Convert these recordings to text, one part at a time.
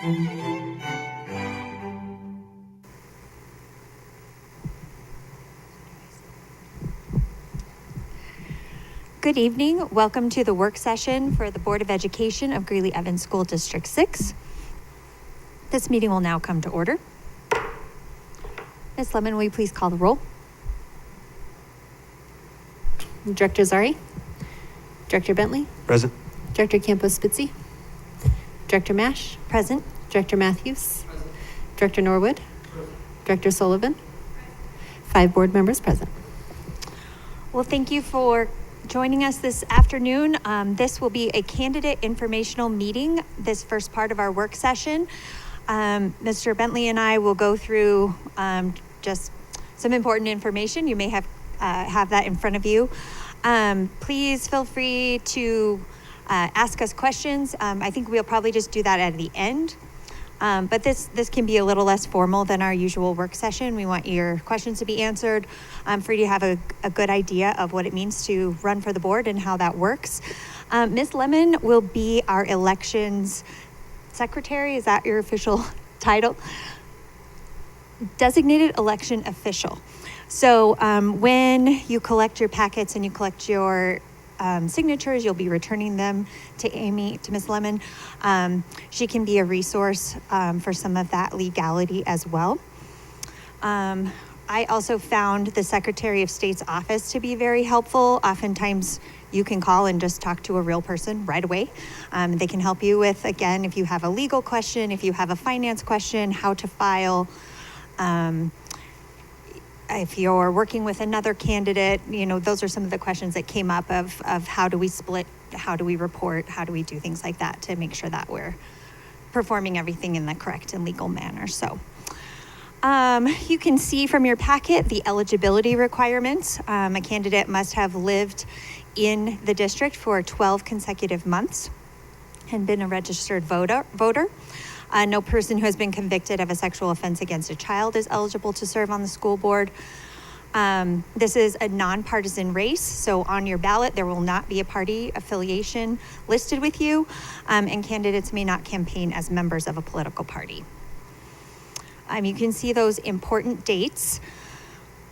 Good evening. Welcome to the work session for the Board of Education of Greeley-Evans School District 6. This meeting will now come to order. Ms. Lemon, will you please call the roll? Director Zari, Director Bentley, Present. Director Campos-Spitzy, Director Mash, Present. Director Matthews, present. Director Norwood, present. Director Sullivan, 5 board members present. Well, thank you for joining us this afternoon. This will be a candidate informational meeting, this first part of our work session. Mr. Bentley and I will go through just some important information. You may have that in front of you. Please feel free to ask us questions. I think we'll probably just do that at the end. But this can be a little less formal than our usual work session. We want your questions to be answered, for you to have a good idea of what it means to run for the board and how that works. Ms. Lemon will be our elections secretary. Is that your official title? Designated election official. So when you collect your packets and you collect your signatures, you'll be returning them to Ms. Lemon. She can be a resource for some of that legality as well. I also found the Secretary of State's office to be very helpful. Oftentimes you can call and just talk to a real person right away. They can help you with, again, if you have a legal question, if you have a finance question, how to file. If you're working with another candidate, those are some of the questions that came up of how do we split, how do we report, how do we do things like that to make sure that we're performing everything in the correct and legal manner. So you can see from your packet the eligibility requirements. A candidate must have lived in the district for 12 consecutive months and been a registered voter. No person who has been convicted of a sexual offense against a child is eligible to serve on the school board. This is a nonpartisan race, so on your ballot there will not be a party affiliation listed with you, and candidates may not campaign as members of a political party. You can see those important dates.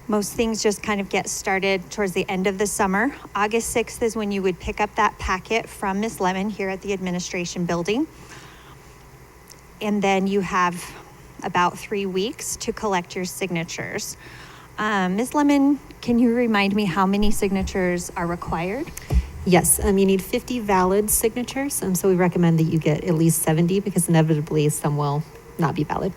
Most things just kind of get started towards the end of the summer. August 6th is when you would pick up that packet from Ms. Lemon here at the administration building. And then you have about 3 weeks to collect your signatures. Ms. Lemon, can you remind me how many signatures are required? Yes, you need 50 valid signatures, so we recommend that you get at least 70 because inevitably some will not be valid.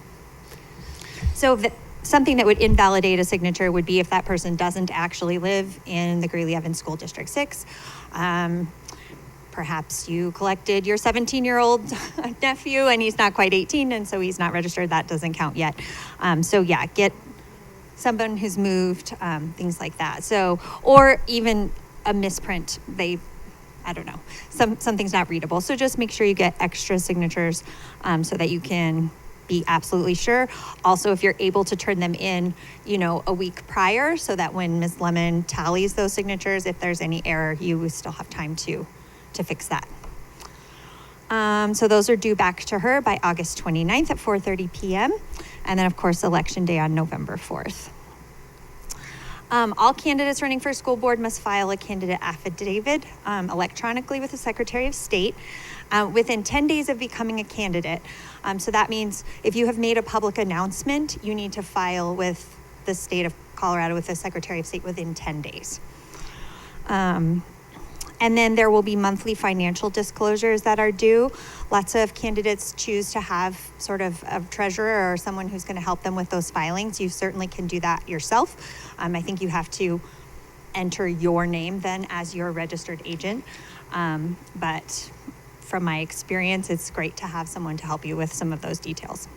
So something that would invalidate a signature would be if that person doesn't actually live in the Greeley-Evans School District 6. Perhaps you collected your 17-year-old nephew and he's not quite 18 and so he's not registered. That doesn't count yet. So yeah, get someone who's moved, things like that. So, or even a misprint, I don't know, something's not readable. So just make sure you get extra signatures so that you can be absolutely sure. Also, if you're able to turn them in, a week prior so that when Ms. Lemon tallies those signatures, if there's any error, you still have time to fix that. So those are due back to her by August 29th at 4:30 p.m. And then, of course, Election Day on November 4th. All candidates running for school board must file a candidate affidavit electronically with the Secretary of State within 10 days of becoming a candidate. So that means if you have made a public announcement, you need to file with the state of Colorado with the Secretary of State within 10 days. And then there will be monthly financial disclosures that are due. Lots of candidates choose to have sort of a treasurer or someone who's going to help them with those filings. You certainly can do that yourself. I think you have to enter your name then as your registered agent. But from my experience, it's great to have someone to help you with some of those details.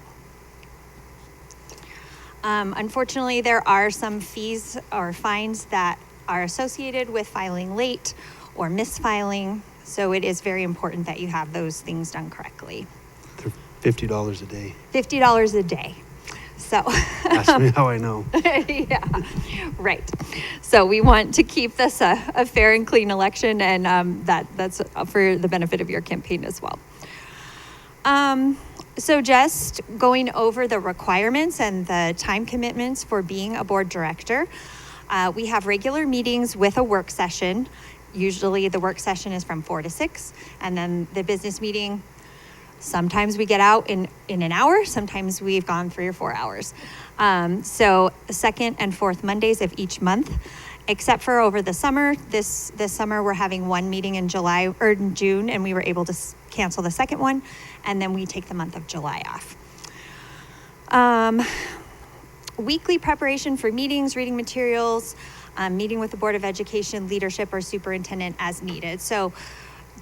Unfortunately, there are some fees or fines that are associated with filing late or misfiling, so it is very important that you have those things done correctly. They're $50 a day. $50 a day. So ask me how I know. Yeah, right. So we want to keep this a fair and clean election, and that's for the benefit of your campaign as well. So just going over the requirements and the time commitments for being a board director. We have regular meetings with a work session. Usually the work session is from 4 to 6, and then the business meeting, sometimes we get out in an hour, sometimes we've gone 3 or 4 hours. So the second and fourth Mondays of each month, except for over the summer. This summer we're having one meeting in July or in June, and we were able to cancel the second one, and then we take the month of July off. Weekly preparation for meetings, reading materials, meeting with the Board of Education, leadership, or superintendent as needed. So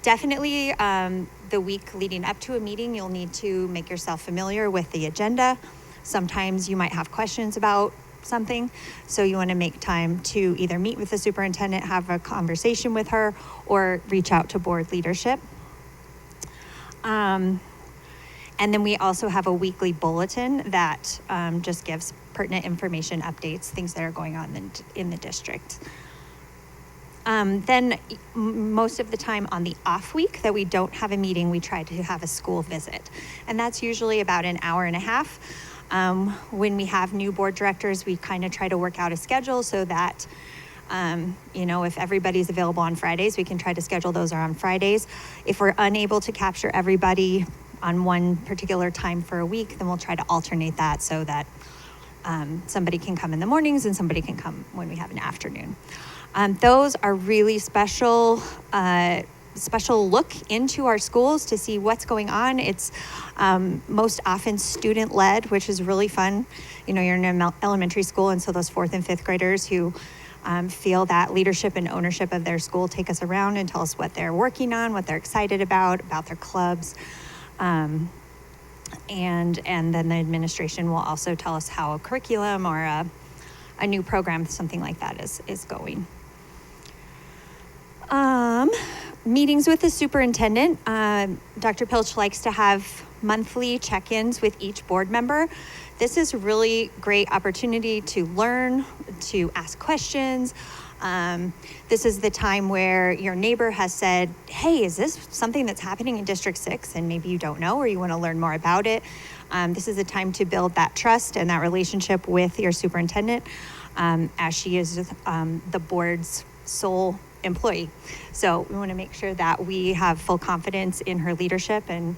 definitely the week leading up to a meeting, you'll need to make yourself familiar with the agenda. Sometimes you might have questions about something, so you want to make time to either meet with the superintendent, have a conversation with her, or reach out to board leadership. And then we also have a weekly bulletin that just gives pertinent information, updates, things that are going on in the district. Then most of the time on the off week that we don't have a meeting, we try to have a school visit. And that's usually about an hour and a half. When we have new board directors, we kind of try to work out a schedule so that, if everybody's available on Fridays, we can try to schedule those on Fridays. If we're unable to capture everybody on one particular time for a week, then we'll try to alternate that so that somebody can come in the mornings and somebody can come when we have an afternoon. Those are really special look into our schools to see what's going on. It's most often student-led, which is really fun. You're in an elementary school, and so those 4th and 5th graders who feel that leadership and ownership of their school take us around and tell us what they're working on, what they're excited about their clubs. And then the administration will also tell us how a curriculum or a new program, something like that is going. Meetings with the superintendent. Dr. Pilch likes to have monthly check-ins with each board member. This is a really great opportunity to learn, to ask questions. This is the time where your neighbor has said, hey, is this something that's happening in District 6? And maybe you don't know or you want to learn more about it. This is a time to build that trust and that relationship with your superintendent, as she is the board's sole employee. So we want to make sure that we have full confidence in her leadership and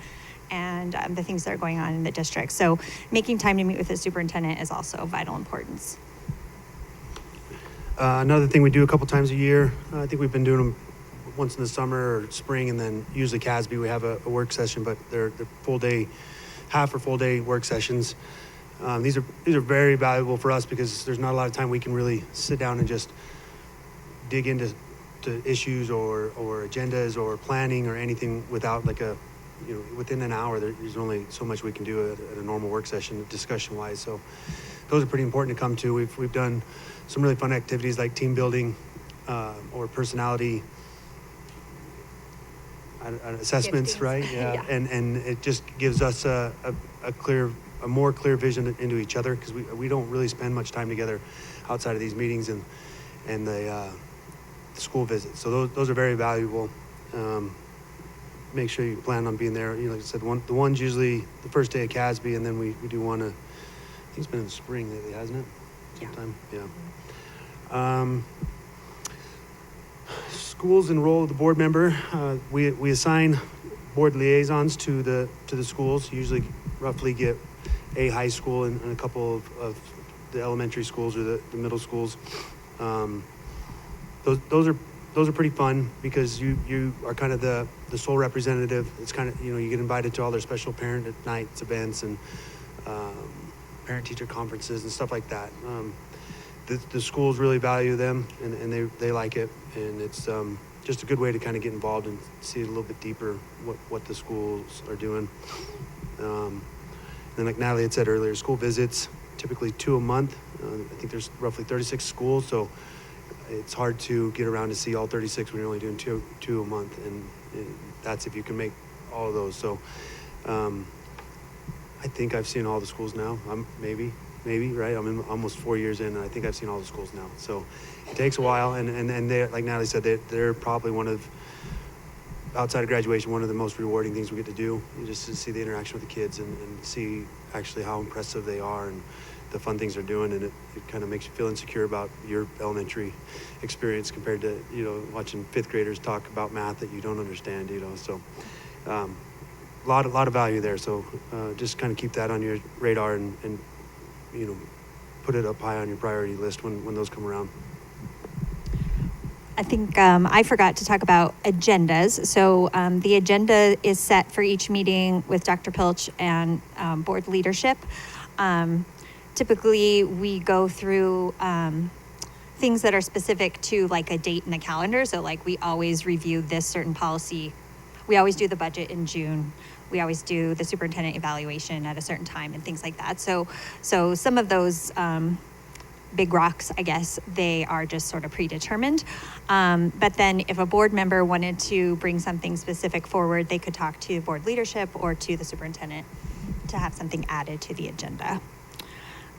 the things that are going on in the district. So making time to meet with the superintendent is also of vital importance. Another thing we do a couple times a year, I think we've been doing them once in the summer or spring, and then usually CASB we have a work session, but they're full day, half or full day work sessions. These are very valuable for us because there's not a lot of time we can really sit down and just dig into issues or agendas or planning or anything without within an hour. There's only so much we can do at a normal work session discussion wise. So those are pretty important to come to. We've done some really fun activities like team building or personality assessments, right? Yeah. And it just gives us a more clear vision into each other, because we don't really spend much time together outside of these meetings and the school visits. So those are very valuable. Make sure you plan on being there. Like I said, the one's usually the first day of CASB, and then we do one. I think it's been in the spring lately, hasn't it? Sometime. Yeah. Schools enroll the board member. We assign board liaisons to the schools. Usually, roughly get a high school and a couple of the elementary schools or the middle schools. Those are pretty fun because you are kind of the sole representative. It's kind of, you get invited to all their special parent nights, events, and parent-teacher conferences and stuff like that. The schools really value them, and they like it, and it's just a good way to kind of get involved and see a little bit deeper what the schools are doing. And like Natalie had said earlier, school visits, typically 2 a month. I think there's roughly 36 schools, so it's hard to get around to see all 36 when you're only doing two a month, and that's if you can make all of those. So I think I've seen all the schools now. Maybe, right? I'm almost 4 years in, and I think I've seen all the schools now. So it takes a while, and they, like Natalie said, they're probably one of outside of graduation, one of the most rewarding things we get to do is just to see the interaction with the kids and see actually how impressive they are and the fun things they're doing. And it kind of makes you feel insecure about your elementary experience compared to, watching fifth graders talk about math that you don't understand, so a lot of value there. So just kind of keep that on your radar and put it up high on your priority list when those come around. I think I forgot to talk about agendas. So the agenda is set for each meeting with Dr. Pilch and board leadership. Typically, we go through things that are specific to like a date in the calendar. So like we always review this certain policy. We always do the budget in June. We always do the superintendent evaluation at a certain time and things like that. So some of those big rocks, I guess, they are just sort of predetermined. But then if a board member wanted to bring something specific forward, they could talk to board leadership or to the superintendent to have something added to the agenda.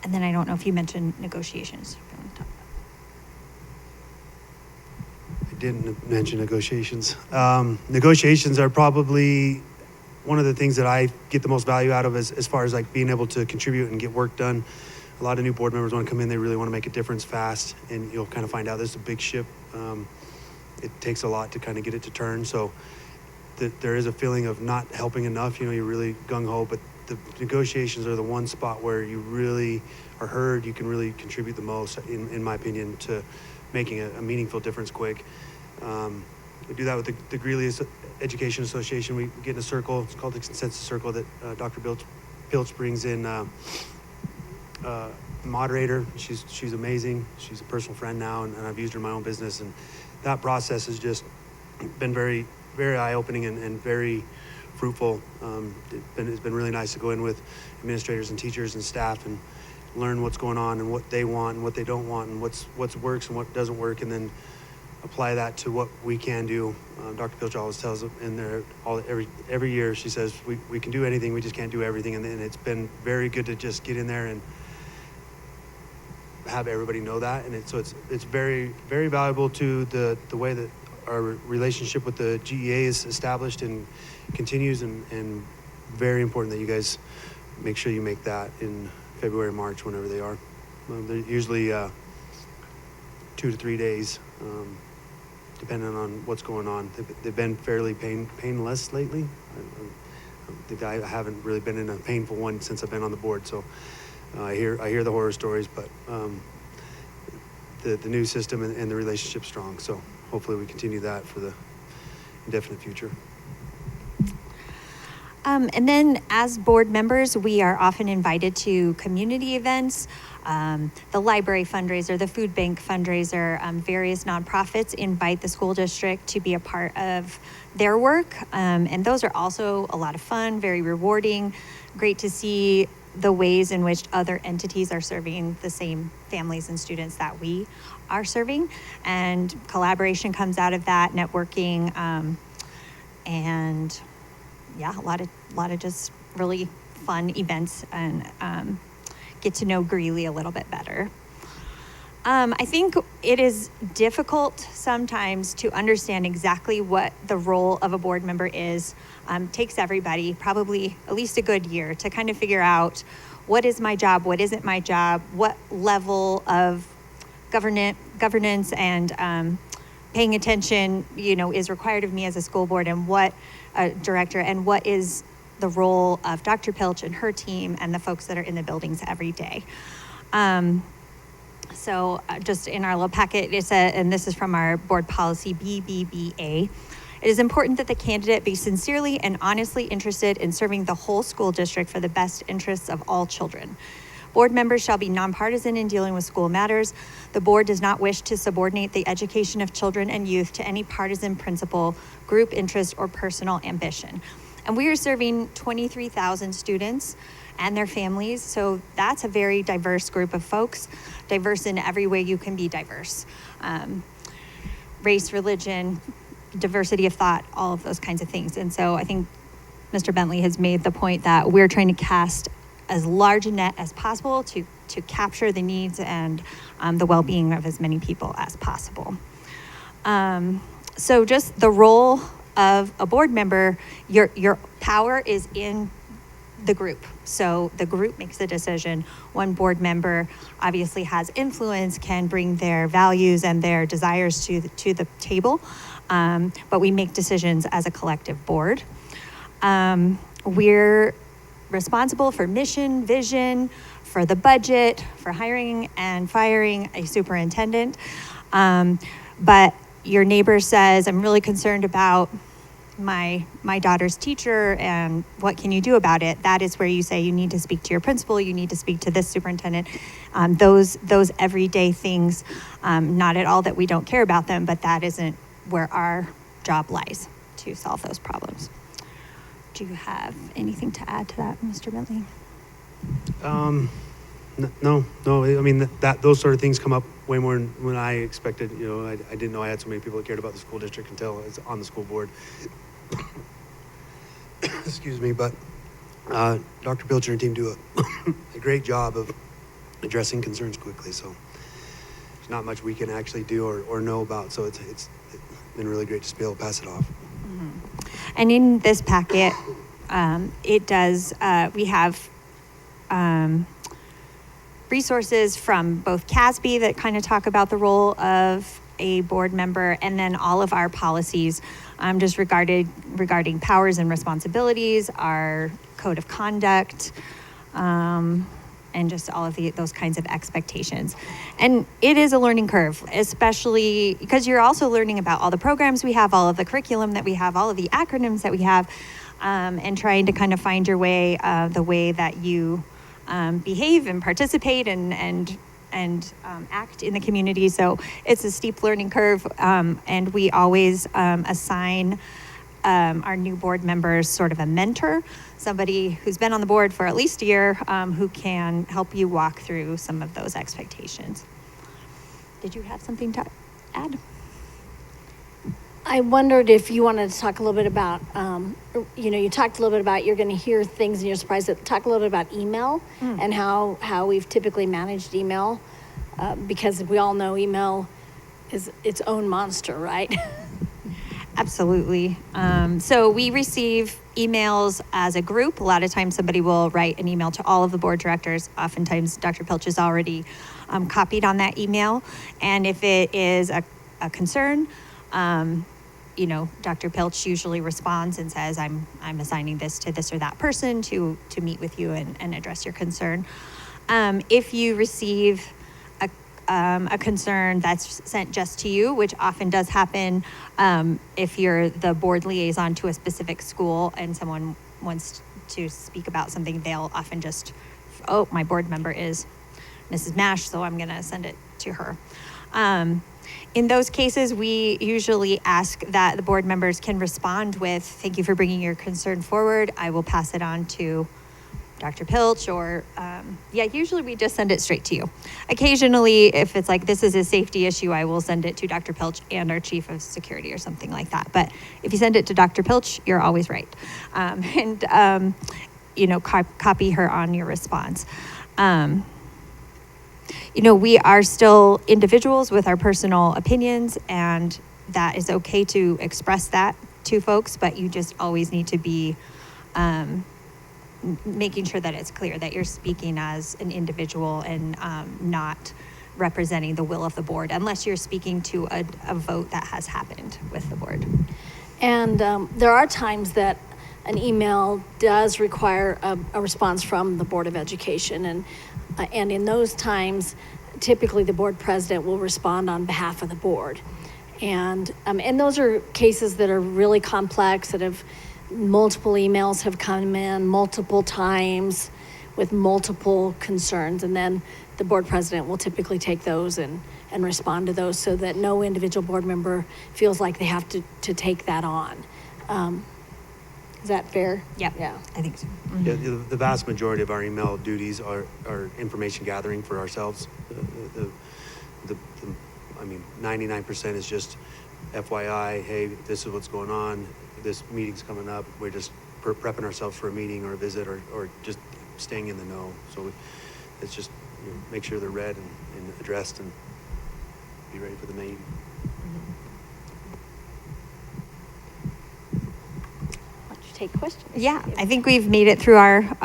And then I don't know if you mentioned negotiations. I didn't mention negotiations. Negotiations are probably one of the things that I get the most value out of as far as like being able to contribute and get work done. A lot of new board members want to come in, they really want to make a difference fast, and you'll kind of find out this is a big ship. It takes a lot to kind of get it to turn. So there is a feeling of not helping enough, you're really gung-ho, but the negotiations are the one spot where you really are heard. You can really contribute the most, in my opinion, to making a meaningful difference quick. We do that with the Greeley Education Association. We get in a circle. It's called the consensus circle that Dr. Pilch brings in moderator. She's amazing. She's a personal friend now, and I've used her in my own business. And that process has just been very, very eye-opening and very fruitful. It's been really nice to go in with administrators and teachers and staff and learn what's going on and what they want and what they don't want and what works and what doesn't work, and then apply that to what we can do. Dr. Pilch always tells them in there every year, she says we can do anything, we just can't do everything. And it's been very good to just get in there and have everybody know that. And it's very, very valuable to the way that our relationship with the GEA is established and continues, and very important that you guys make sure you make that in February, March, whenever they are. They're usually 2 to 3 days, depending on what's going on. They've been fairly painless lately. I haven't really been in a painful one since I've been on the board, so I hear the horror stories, but the new system and the relationship's strong, so hopefully we continue that for the indefinite future. And then as board members, we are often invited to community events, the library fundraiser, the food bank fundraiser. Various nonprofits invite the school district to be a part of their work. And those are also a lot of fun, very rewarding. Great to see the ways in which other entities are serving the same families and students that we are serving. And collaboration comes out of that, networking, and yeah, a lot of just really fun events, and get to know Greeley a little bit better. I think it is difficult sometimes to understand exactly what the role of a board member is. Takes everybody probably at least a good year to kind of figure out what is my job, what isn't my job, what level of governance and paying attention, is required of me as a school board, and what director, and what is the role of Dr. Pilch and her team and the folks that are in the buildings every day. So just in our little packet, it said, and this is from our board policy BBBA, it is important that the candidate be sincerely and honestly interested in serving the whole school district for the best interests of all children. Board members shall be nonpartisan in dealing with school matters. The board does not wish to subordinate the education of children and youth to any partisan principle, group interest, or personal ambition. And we are serving 23,000 students and their families, so that's a very diverse group of folks, diverse in every way you can be diverse. Race, religion, diversity of thought, all of those kinds of things. And so I think Mr. Bentley has made the point that we're trying to cast as large a net as possible to capture the needs and the well-being of as many people as possible. So just the role of a board member, your power is in the group. So the group makes the decision. One board member obviously has influence, can bring their values and their desires to the table, but we make decisions as a collective board. We're responsible for mission, vision, for the budget, for hiring and firing a superintendent. But your neighbor says, I'm really concerned about my daughter's teacher, and what can you do about it? That is where you say you need to speak to your principal, you need to speak to this superintendent. Those everyday things, not at all that we don't care about them, but that isn't where our job lies, to solve those problems. Do you have anything to add to that, Mr. Bentley? No. I mean, those sort of things come up way more than I expected. You know, I didn't know I had so many people that cared about the school district until I was on the school board. Excuse me, but Dr. Pilcher and team do a great job of addressing concerns quickly. So there's not much we can actually do or know about. So it's been really great to be able to pass it off. And in this packet, it does, we have resources from both CASB that kind of talk about the role of a board member, and then all of our policies just regarding powers and responsibilities, our code of conduct, and just all of those kinds of expectations. And it is a learning curve, especially because you're also learning about all the programs we have, all of the curriculum that we have, all of the acronyms that we have, and trying to kind of find your way, the way that you behave and participate and act in the community. So it's a steep learning curve, and we always assign our new board members sort of a mentor, somebody who's been on the board for at least a year, who can help you walk through some of those expectations. Did you have something to add? I wondered if you wanted to talk a little bit about, you talked a little bit about you're going to hear things and you're surprised. Talk a little bit about email and how we've typically managed email, because we all know email is its own monster, right? Absolutely. So we receive emails as a group. A lot of times somebody will write an email to all of the board directors. Oftentimes Dr. Pilch is already copied on that email. And if it is a concern, Dr. Pilch usually responds and says, I'm assigning this to this or that person to meet with you and address your concern. If you receive a concern that's sent just to you, which often does happen, if you're the board liaison to a specific school and someone wants to speak about something, they'll often just, my board member is Mrs. Mash, so I'm going to send it to her. In those cases, we usually ask that the board members can respond with, thank you for bringing your concern forward. I will pass it on to Dr. Pilch, or usually we just send it straight to you. Occasionally, if it's like this is a safety issue, I will send it to Dr. Pilch and our chief of security or something like that. But if you send it to Dr. Pilch, you're always right. Copy her on your response. We are still individuals with our personal opinions, and that is okay to express that to folks, but you just always need to be making sure that it's clear that you're speaking as an individual and not representing the will of the board, unless you're speaking to a vote that has happened with the board. And there are times that an email does require a response from the Board of Education, and in those times, typically the board president will respond on behalf of the board. And those are cases that are really complex, that have multiple emails have come in multiple times with multiple concerns, and then the board president will typically take those and respond to those, so that no individual board member feels like they have to take that on. Is that fair? Yep. Yeah. I think so. Yeah, the vast majority of our email duties are information gathering for ourselves. 99% is just FYI, hey, this is what's going on, this meeting's coming up, we're just prepping ourselves for a meeting or a visit, or just staying in the know. So it's just make sure they're read and addressed and be ready for the meeting. take questions. Yeah, I think we've made it through our,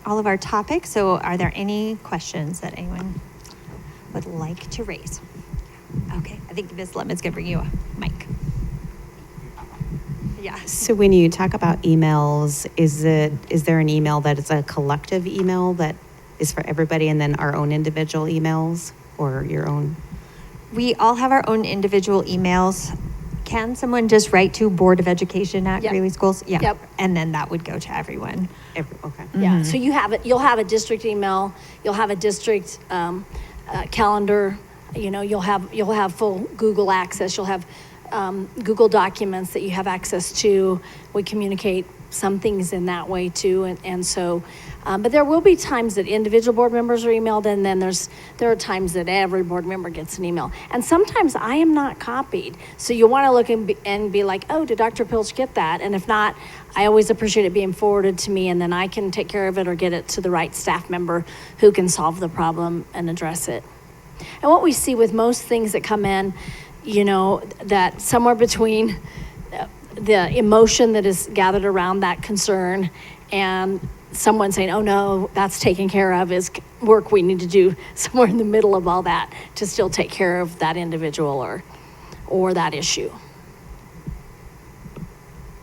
all of our topics. So are there any questions that anyone would like to raise? Okay, I think Ms. Lemon's gonna bring you a mic. Yeah. So when you talk about emails, is there an email that is a collective email that is for everybody and then our own individual emails or your own? We all have our own individual emails. Can someone just write to Board of Education at Yep. Greeley Schools? Yeah. Yep. And then that would go to everyone. Okay. Yeah, so you'll have a district email, you'll have a district calendar, you'll have full Google access, you'll have Google documents that you have access to. We communicate some things in that way too, and so, but there will be times that individual board members are emailed, and then there are times that every board member gets an email. And sometimes I am not copied, so you want to look and be like, oh, did Dr. Pilch get that? And if not, I always appreciate it being forwarded to me, and then I can take care of it or get it to the right staff member who can solve the problem and address it. And what we see with most things that come in, that somewhere between the emotion that is gathered around that concern and someone saying, oh no, that's taken care of, is work we need to do somewhere in the middle of all that to still take care of that individual or that issue.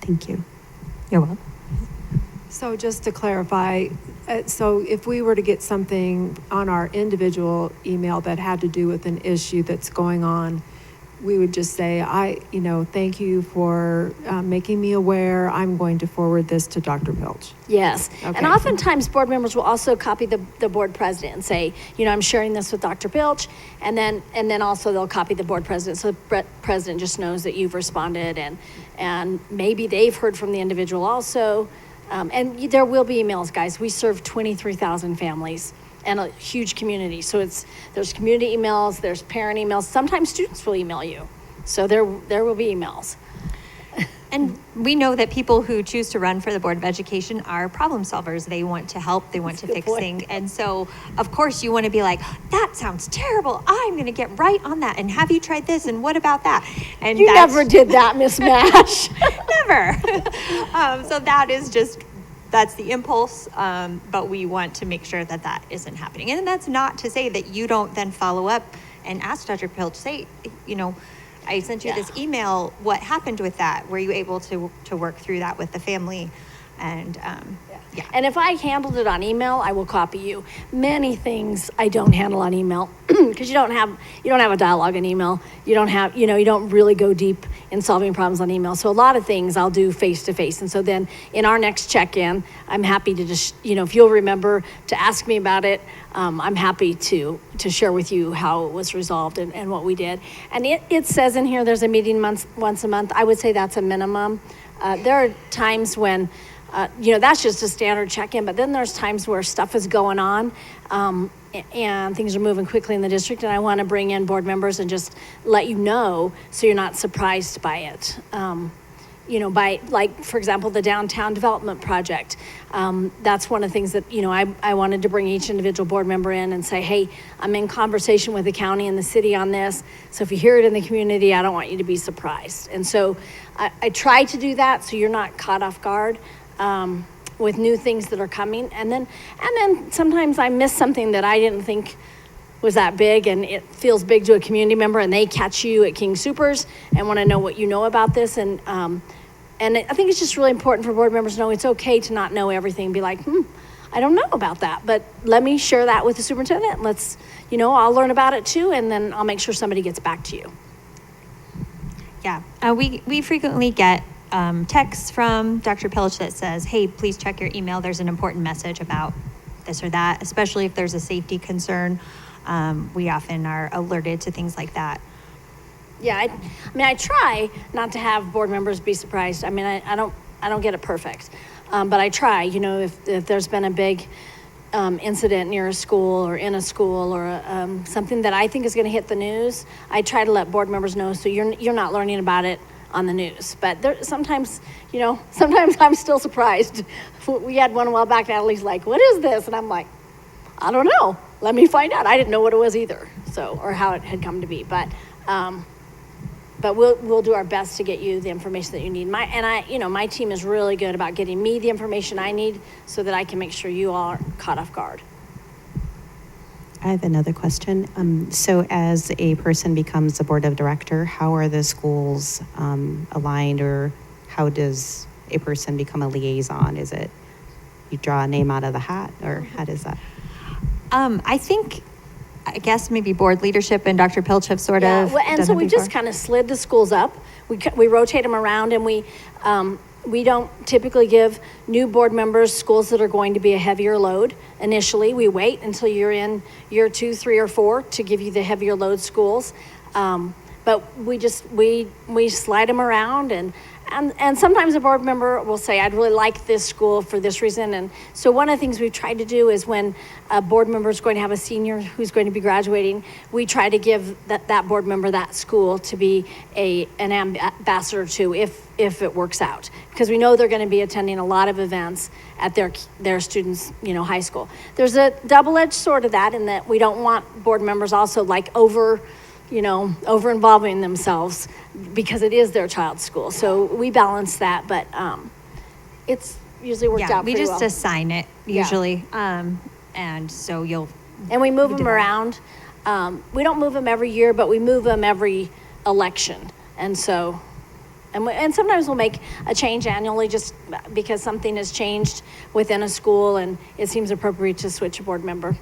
Thank you. You're welcome. So just to clarify, so if we were to get something on our individual email that had to do with an issue that's going on, we would just say, thank you for making me aware. I'm going to forward this to Dr. Pilch. Yes, Okay. and oftentimes board members will also copy the board president and say, I'm sharing this with Dr. Pilch, and then also they'll copy the board president, so the president just knows that you've responded, and maybe they've heard from the individual also, and there will be emails, guys. We serve 23,000 families and a huge community, so there's community emails, there's parent emails. Sometimes students will email you, so there will be emails. And we know that people who choose to run for the Board of Education are problem solvers. They want to help, they want to fix things. And so, of course, you want to be like, that sounds terrible. I'm going to get right on that. And have you tried this? And what about that? And You never did that, Miss Mash. Never. So that's the impulse, but we want to make sure that isn't happening. And that's not to say that you don't then follow up and ask Dr. Pilch, say, I sent you this email, what happened with that? Were you able to work through that with the family? And yeah. And if I handled it on email, I will copy you. Many things I don't handle on email because you don't have a dialogue in email. You don't have, you don't really go deep in solving problems on email. So a lot of things I'll do face to face. And so then in our next check-in, I'm happy to just, if you'll remember to ask me about it, I'm happy to share with you how it was resolved and what we did. And it says in here there's a meeting once a month. I would say that's a minimum. There are times when that's just a standard check-in, but then there's times where stuff is going on and things are moving quickly in the district, and I want to bring in board members and just let you know so you're not surprised by it. By, like, for example, the downtown development project. That's one of the things that, I wanted to bring each individual board member in and say, hey, I'm in conversation with the county and the city on this, so if you hear it in the community, I don't want you to be surprised. And so I try to do that so you're not caught off guard with new things that are coming. And then sometimes I miss something that I didn't think was that big, and it feels big to a community member, and they catch you at King Soopers and want to know what you know about this. And I think it's just really important for board members to know it's okay to not know everything. Be like, I don't know about that, but let me share that with the superintendent. Let's, I'll learn about it too, and then I'll make sure somebody gets back to you. Yeah, we frequently get texts from Dr. Pilch that says, hey, please check your email. There's an important message about this or that, especially if there's a safety concern. We often are alerted to things like that. Yeah, I try not to have board members be surprised. I don't get it perfect, but I try. If there's been a big incident near a school or in a school or something that I think is going to hit the news, I try to let board members know so you're not learning about it on the news. But sometimes I'm still surprised. We had one a while back, Natalie's like, what is this? And I'm like, I don't know. Let me find out. I didn't know what it was either, or how it had come to be. But But we'll do our best to get you the information that you need. My team is really good about getting me the information I need so that I can make sure you all aren't caught off guard. I have another question. So as a person becomes a board of director, how are the schools aligned, or how does a person become a liaison? Is it you draw a name out of the hat, or how does that? I guess maybe board leadership and Dr. Pilch have sort of And done so it we just before. kind of slid the schools up. We rotate them around, and we don't typically give new board members schools that are going to be a heavier load initially. We wait until you're in year 2, 3, or 4 to give you the heavier load schools. But we slide them around, and sometimes a board member will say, I'd really like this school for this reason. And so one of the things we've tried to do is when a board member is going to have a senior who's going to be graduating, we try to give that board member that school to be an ambassador to if it works out. Because we know they're going to be attending a lot of events at their students' high school. There's a double-edged sword of that in that we don't want board members also like over involving themselves because it is their child's school. So we balance that, but it's usually worked out We pretty just well. assign it usually. And so And we move we them do. around. We don't move them every year, but we move them every election. And so, and sometimes we'll make a change annually just because something has changed within a school and it seems appropriate to switch a board member.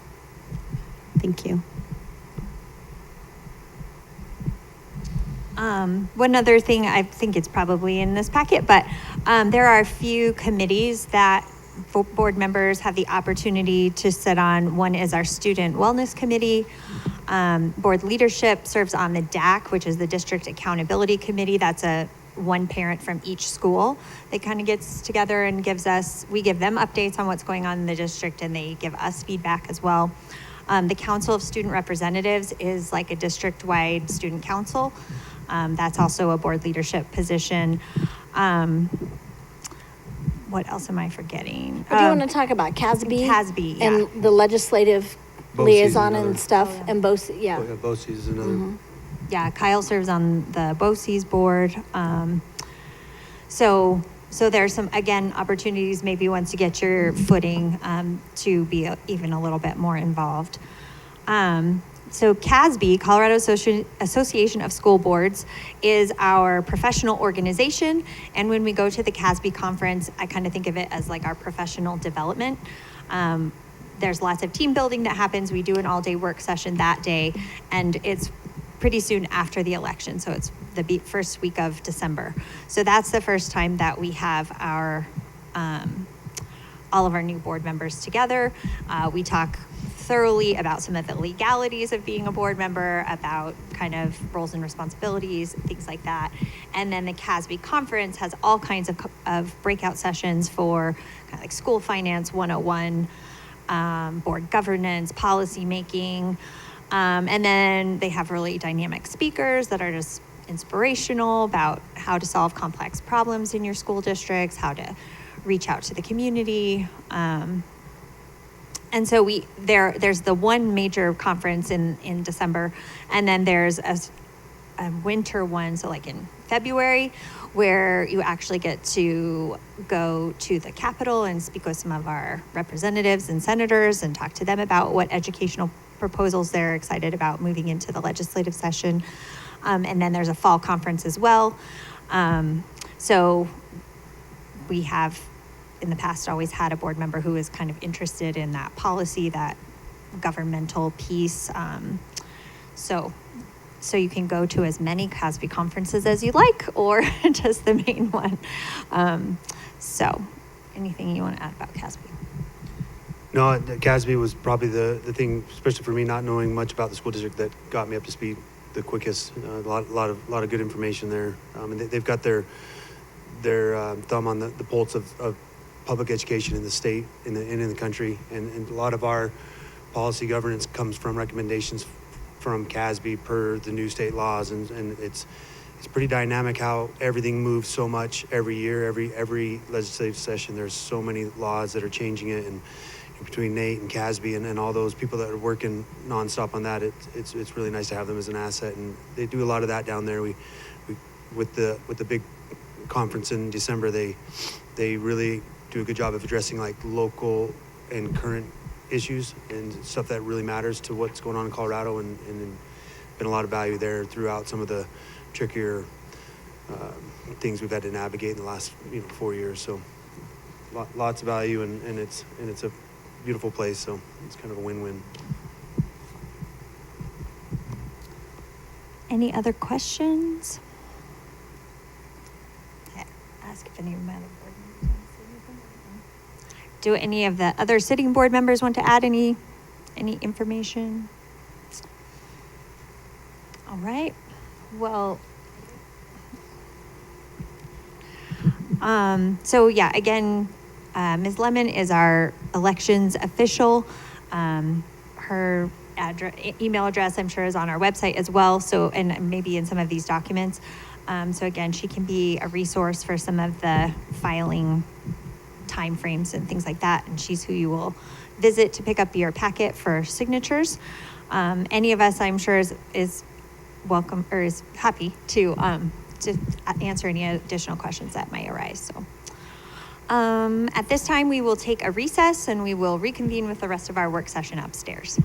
Thank you. One other thing, I think it's probably in this packet, but there are a few committees that board members have the opportunity to sit on. One is our Student Wellness Committee. Board leadership serves on the DAC, which is the District Accountability Committee. That's one parent from each school that kind of gets together and we give them updates on what's going on in the district, and they give us feedback as well. The Council of Student Representatives is like a district-wide student council. That's also a board leadership position. What else am I forgetting? Do you want to talk about CASB? CASB, yeah. And the legislative BOCES liaison is and another. stuff, and both, yeah. Oh, yeah, BOCES is another. Yeah, Kyle serves on the BOCES board. So there's some, again, opportunities maybe once you get your footing to be even a little bit more involved. So CASB, Colorado Association of School Boards, is our professional organization. And when we go to the CASB conference, I kind of think of it as like our professional development. There's lots of team building that happens. We do an all-day work session that day, and it's pretty soon after the election. So it's the first week of December. So that's the first time that we have all of our new board members together. We talk thoroughly about some of the legalities of being a board member, about kind of roles and responsibilities, things like that. And then the CASB conference has all kinds of breakout sessions for kind of like school finance 101, board governance, policy making. And then they have really dynamic speakers that are just inspirational about how to solve complex problems in your school districts, how to reach out to the community. And so there's the one major conference in December, and then there's a winter one, so like in February, where you actually get to go to the Capitol and speak with some of our representatives and senators and talk to them about what educational proposals they're excited about moving into the legislative session. And then there's a fall conference as well. So we have in the past always had a board member who is kind of interested in that policy, that governmental piece. So you can go to as many CASB conferences as you like, or just the main one. So anything you want to add about CASB? No, CASB was probably the thing, especially for me, not knowing much about the school district, that got me up to speed the quickest. A lot of good information there. And they've got their thumb on the pulse of public education in the state and in the country. And a lot of our policy governance comes from recommendations from CASB per the new state laws. And it's pretty dynamic how everything moves so much every year, every legislative session. There's so many laws that are changing it, and between Nate and CASB and all those people that are working nonstop on that, it's really nice to have them as an asset. And they do a lot of that down there. We with the big conference in December, they really do a good job of addressing like local and current issues and stuff that really matters to what's going on in Colorado, and been a lot of value there throughout some of the trickier things we've had to navigate in the last 4 years. So lots of value, and it's a beautiful place, so it's kind of a win-win. Any other questions? Ask if any of my other board members want to say anything. Do any of the other sitting board members want to add any information? All right. Well, so yeah, again, Ms. Lemon is our elections official. Her email address, I'm sure, is on our website as well. So, and maybe in some of these documents. So again, she can be a resource for some of the filing timeframes and things like that. And she's who you will visit to pick up your packet for signatures. Any of us, I'm sure, is welcome or is happy to answer any additional questions that might arise. So at this time, we will take a recess and we will reconvene with the rest of our work session upstairs.